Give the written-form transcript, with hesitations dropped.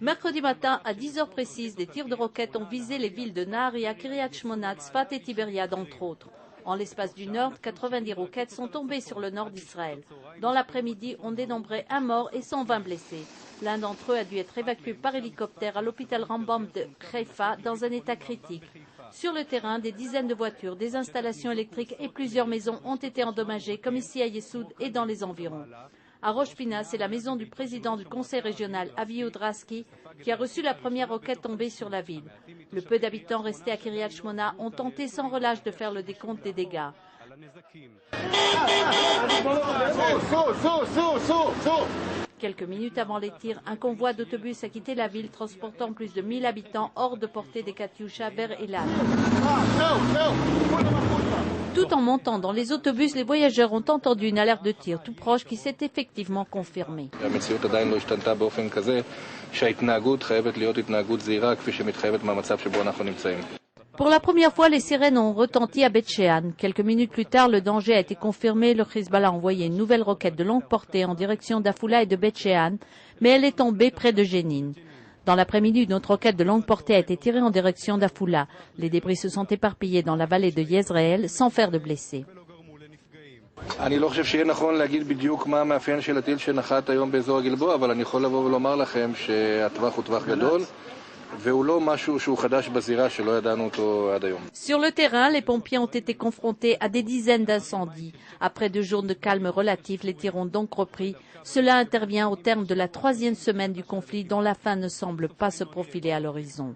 Mercredi matin, à 10 heures précises, des tirs de roquettes ont visé les villes de Nahariya, Kiryat Shmona, Tzfat et Tibériade, entre autres. En l'espace d'une heure, 90 roquettes sont tombées sur le nord d'Israël. Dans l'après-midi, on dénombrait un mort et 120 blessés. L'un d'entre eux a dû être évacué par hélicoptère à l'hôpital Rambam de Haïfa dans un état critique. Sur le terrain, des dizaines de voitures, des installations électriques et plusieurs maisons ont été endommagées, comme ici à Yessoud et dans les environs. À Rosh Pina, c'est la maison du président du conseil régional, Avi Udraski, qui a reçu la première roquette tombée sur la ville. Le peu d'habitants restés à Kiryat Shmona ont tenté sans relâche de faire le décompte des dégâts. Quelques minutes avant les tirs, un convoi d'autobus a quitté la ville transportant plus de 1000 habitants hors de portée des Katyusha vers Elat. Tout en montant dans les autobus, les voyageurs ont entendu une alerte de tir tout proche qui s'est effectivement confirmée. Pour la première fois, les sirènes ont retenti à Beth Shean. Quelques minutes plus tard, le danger a été confirmé. Le Hezbollah a envoyé une nouvelle roquette de longue portée en direction d'Afula et de Beth Shean, mais elle est tombée près de Jénine. Dans l'après-midi, une autre roquette de longue portée a été tirée en direction d'Afula. Les débris se sont éparpillés dans la vallée de Yezreel sans faire de blessés. Sur le terrain, les pompiers ont été confrontés à des dizaines d'incendies. Après 2 jours de calme relatif, les tirs ont donc repris. Cela intervient au terme de la 3e semaine du conflit dont la fin ne semble pas se profiler à l'horizon.